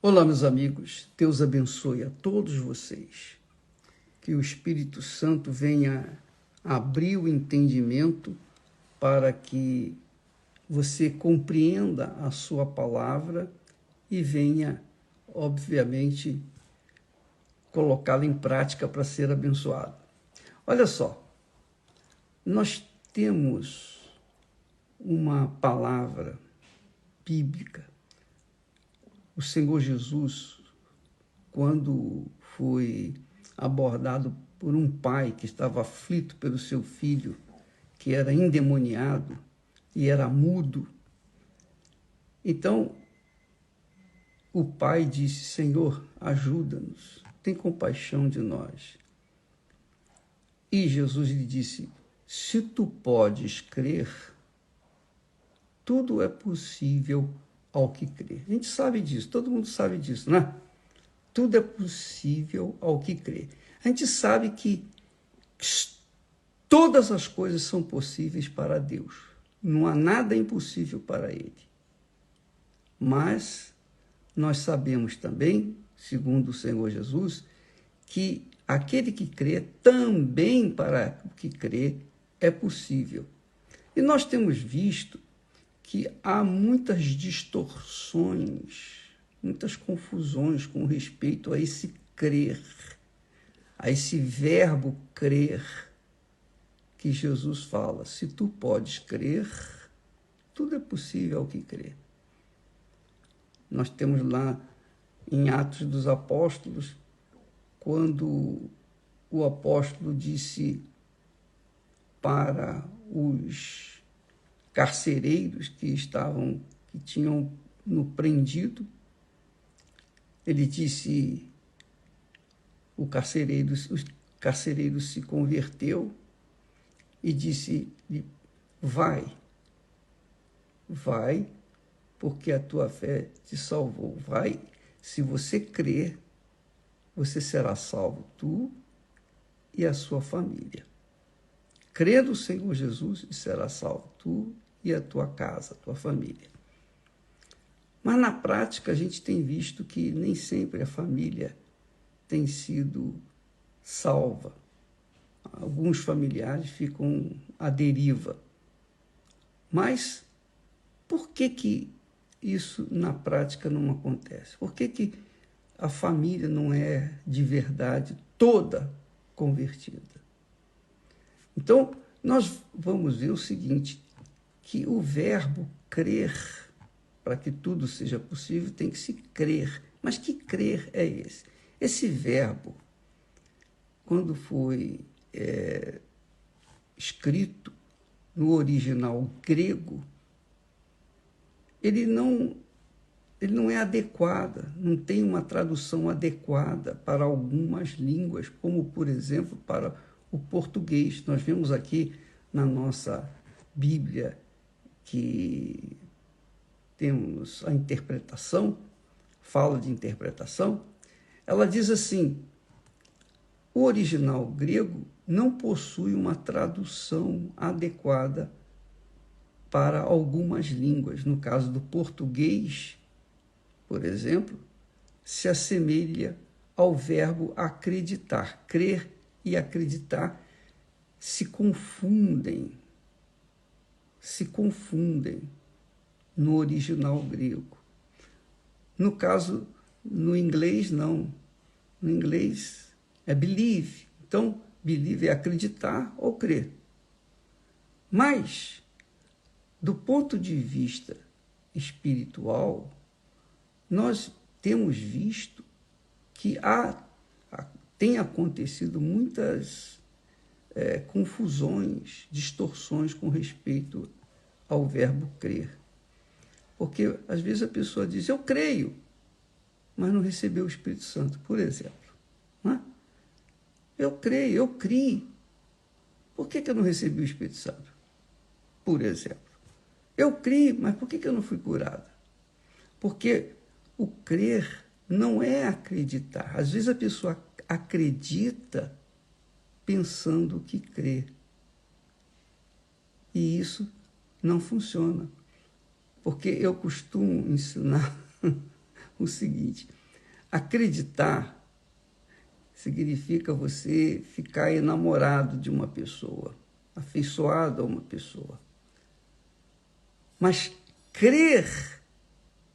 Olá, meus amigos. Deus abençoe a todos vocês. Que o Espírito Santo venha abrir o entendimento para que você compreenda a sua palavra e venha, obviamente, colocá-la em prática para ser abençoado. Olha só, nós temos uma palavra bíblica. O Senhor Jesus, quando foi abordado por um pai que estava aflito pelo seu filho, que era endemoniado e era mudo, então o pai disse: Senhor, ajuda-nos, tem compaixão de nós. E Jesus lhe disse: se tu podes crer, tudo é possível ao que crê. A gente sabe disso, todo mundo sabe disso, né? Tudo é possível ao que crê. A gente sabe que todas as coisas são possíveis para Deus. Não há nada impossível para Ele. Mas nós sabemos também, segundo o Senhor Jesus, que aquele que crê, também para o que crê, é possível. E nós temos visto que há muitas distorções, muitas confusões com respeito a esse crer, a esse verbo crer, que Jesus fala: se tu podes crer, tudo é possível ao que crê. Nós temos lá em Atos dos Apóstolos, quando o apóstolo disse para os carcereiros que tinham no prendido, ele disse, os carcereiros se converteu e disse: vai, porque a tua fé te salvou. Vai, se você crer, você será salvo, tu e a sua família. Crê no Senhor Jesus e será salvo, tu e a tua casa, a tua família. Mas na prática a gente tem visto que nem sempre a família tem sido salva. Alguns familiares ficam à deriva. Mas por que isso na prática não acontece? Por que a família não é de verdade toda convertida? Então, nós vamos ver o seguinte, que o verbo crer, para que tudo seja possível, tem que se crer. Mas que crer é esse? Esse verbo, quando foi escrito no original grego, ele não é adequada, não tem uma tradução adequada para algumas línguas, como, por exemplo, para o português. Nós vemos aqui na nossa Bíblia que temos a interpretação, fala de interpretação, ela diz assim: o original grego não possui uma tradução adequada para algumas línguas. No caso do português, por exemplo, se assemelha ao verbo acreditar. Crer e acreditar se confundem no original grego. No caso, no inglês, não. No inglês é believe. Então, believe é acreditar ou crer. Mas, do ponto de vista espiritual, nós temos visto que tem acontecido muitas confusões, distorções com respeito ao verbo crer. Porque, às vezes, a pessoa diz: eu creio, mas não recebeu o Espírito Santo, por exemplo. Não é? Eu creio, eu criei. Por que eu não recebi o Espírito Santo? Por exemplo. Eu criei, mas por que eu não fui curado? Porque o crer não é acreditar. Às vezes a pessoa acredita pensando que crê. E isso não funciona. Porque eu costumo ensinar o seguinte: acreditar significa você ficar enamorado de uma pessoa, afeiçoado a uma pessoa. Mas crer,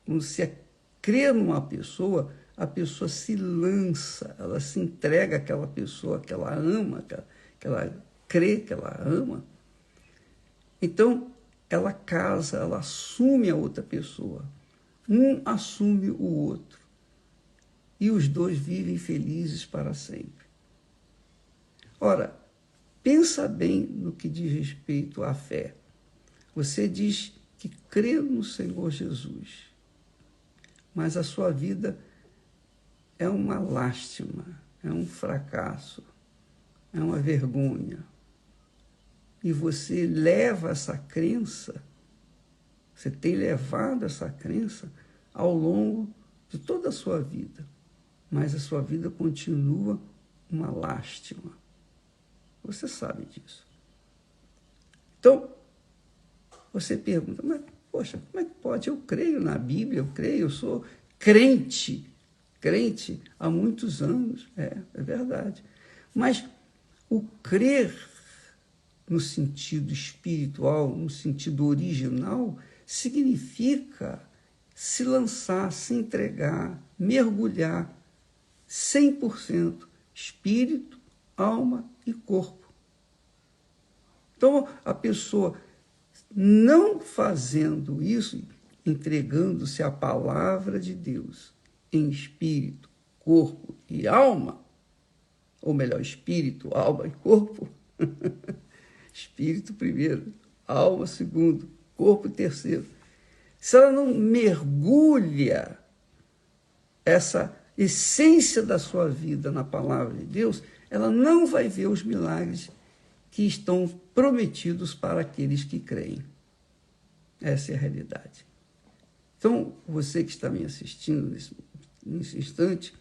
quando você crê numa pessoa, a pessoa se lança, ela se entrega àquela pessoa que ela ama, que ela crê que ela ama. Então, ela casa, ela assume a outra pessoa. Um assume o outro. E os dois vivem felizes para sempre. Ora, pensa bem no que diz respeito à fé. Você diz que crê no Senhor Jesus, mas a sua vida é uma lástima, é um fracasso, é uma vergonha. E você leva essa crença, você tem levado essa crença ao longo de toda a sua vida, mas a sua vida continua uma lástima. Você sabe disso. Então, você pergunta, mas, poxa, como é que pode? Eu creio na Bíblia, eu sou crente há muitos anos. É verdade. Mas o crer no sentido espiritual, no sentido original, significa se lançar, se entregar, mergulhar 100%, espírito, alma e corpo. Então, a pessoa não fazendo isso, entregando-se à palavra de Deus em espírito, corpo e alma, ou melhor, espírito, alma e corpo, espírito primeiro, alma segundo, corpo terceiro. Se ela não mergulha essa essência da sua vida na palavra de Deus, ela não vai ver os milagres que estão prometidos para aqueles que creem. Essa é a realidade. Então, você que está me assistindo nesse instante,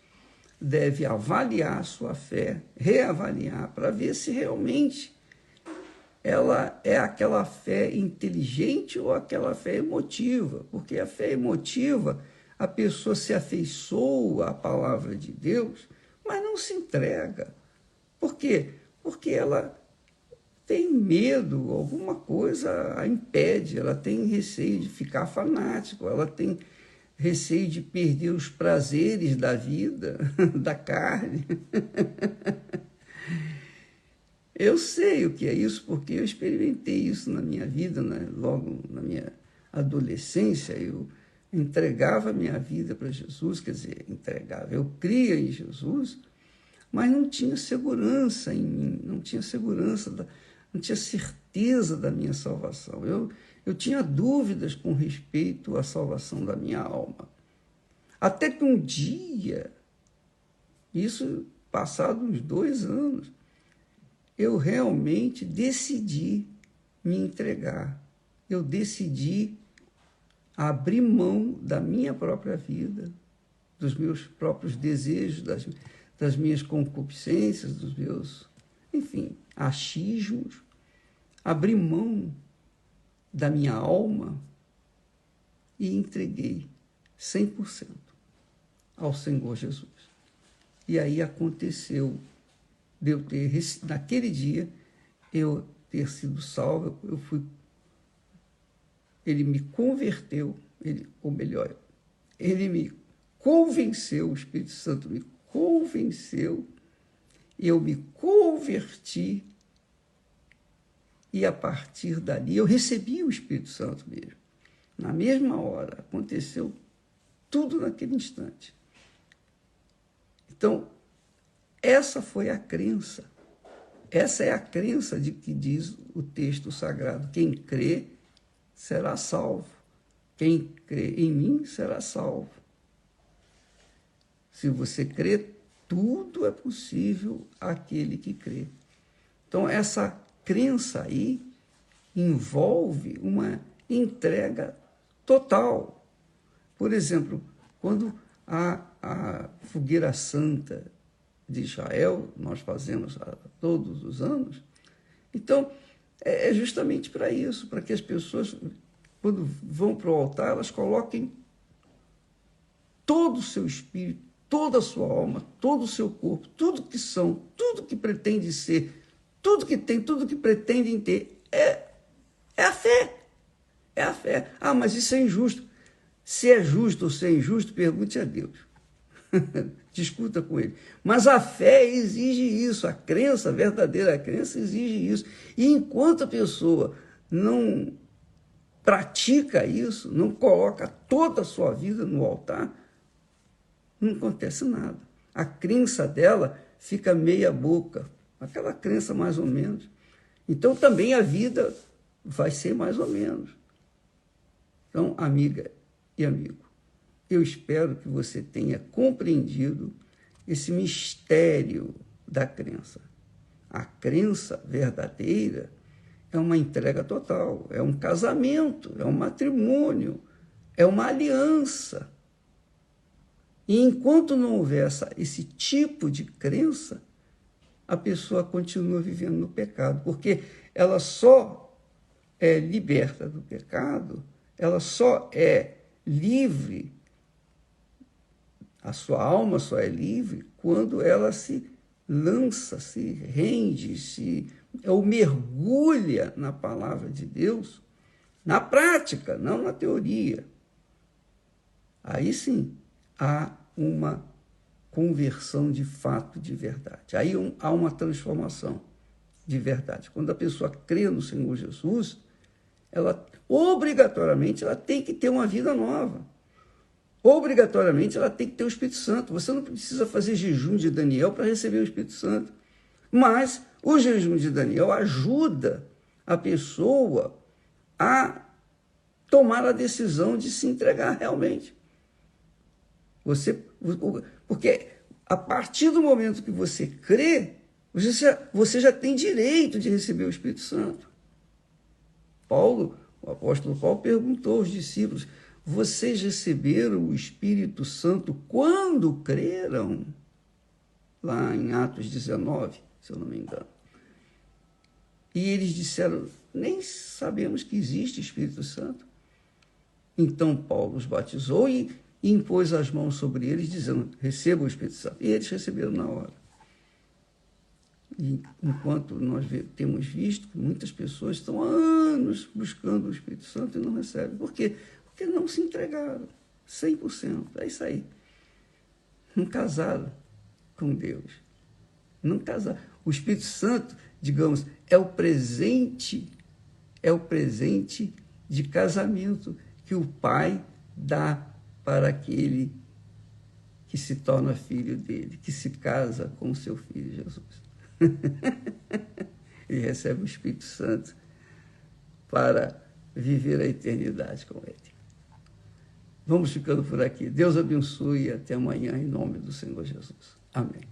deve avaliar a sua fé, reavaliar, para ver se realmente ela é aquela fé inteligente ou aquela fé emotiva. Porque a fé emotiva, a pessoa se afeiçoa à palavra de Deus, mas não se entrega. Por quê? Porque ela tem medo, alguma coisa a impede, ela tem receio de ficar fanático, ela tem receio de perder os prazeres da vida, da carne. Eu sei o que é isso, porque eu experimentei isso na minha vida, né? Logo na minha adolescência, eu entregava a minha vida para Jesus, quer dizer, eu cria em Jesus, mas não tinha segurança em mim, não tinha certeza da minha salvação. Eu tinha dúvidas com respeito à salvação da minha alma. Até que um dia, isso passado uns 2 anos, eu realmente decidi me entregar. Eu decidi abrir mão da minha própria vida, dos meus próprios desejos, das minhas concupiscências, dos meus, enfim, achismos, abri mão da minha alma e entreguei 100% ao Senhor Jesus. E aí aconteceu de eu ter, naquele dia, eu ter sido salvo, ele me converteu, ou melhor, ele me convenceu, o Espírito Santo me convenceu, eu me converti, e a partir dali eu recebi o Espírito Santo mesmo. Na mesma hora, aconteceu tudo naquele instante. Então, essa foi a crença. Essa é a crença de que diz o texto sagrado. Quem crê será salvo. Quem crê em mim será salvo. Se você crê, tudo é possível àquele que crê. Então, essa crença aí envolve uma entrega total. Por exemplo, quando a fogueira santa de Israel, nós fazemos todos os anos, então é justamente para isso, para que as pessoas, quando vão para o altar, elas coloquem todo o seu espírito, toda a sua alma, todo o seu corpo, tudo que são, tudo que pretende ser, tudo que tem, tudo que pretendem ter, é a fé. É a fé. Ah, mas isso é injusto. Se é justo ou se é injusto, pergunte a Deus. Discuta com ele. Mas a fé exige isso, a crença, a verdadeira crença exige isso. E enquanto a pessoa não pratica isso, não coloca toda a sua vida no altar, não acontece nada. A crença dela fica meia boca, aquela crença mais ou menos. Então também a vida vai ser mais ou menos. Então, amiga e amigo, eu espero que você tenha compreendido esse mistério da crença. A crença verdadeira é uma entrega total, é um casamento, é um matrimônio, é uma aliança. E enquanto não houver esse tipo de crença, a pessoa continua vivendo no pecado, porque ela só é liberta do pecado, ela só é livre, a sua alma só é livre quando ela se lança, se rende, ou mergulha na palavra de Deus, na prática, não na teoria. Aí sim, há uma conversão de fato, de verdade. Aí há uma transformação de verdade. Quando a pessoa crê no Senhor Jesus, ela obrigatoriamente ela tem que ter uma vida nova. Obrigatoriamente ela tem que ter o Espírito Santo. Você não precisa fazer jejum de Daniel para receber o Espírito Santo. Mas o jejum de Daniel ajuda a pessoa a tomar a decisão de se entregar realmente. Porque a partir do momento que você crê, você já tem direito de receber o Espírito Santo. O apóstolo Paulo perguntou aos discípulos: vocês receberam o Espírito Santo quando creram? Lá em Atos 19, se eu não me engano. E eles disseram: nem sabemos que existe Espírito Santo. Então Paulo os batizou e impôs as mãos sobre eles, dizendo: recebam o Espírito Santo. E eles receberam na hora. E enquanto nós temos visto que muitas pessoas estão há anos buscando o Espírito Santo e não recebem. Por quê? Porque não se entregaram 100%. É isso aí. Não casaram com Deus. Não casaram. O Espírito Santo, digamos, é o presente de casamento que o Pai dá para aquele que se torna filho dele, que se casa com o seu filho Jesus. Ele recebe o Espírito Santo para viver a eternidade com ele. Vamos ficando por aqui. Deus abençoe e até amanhã, em nome do Senhor Jesus. Amém.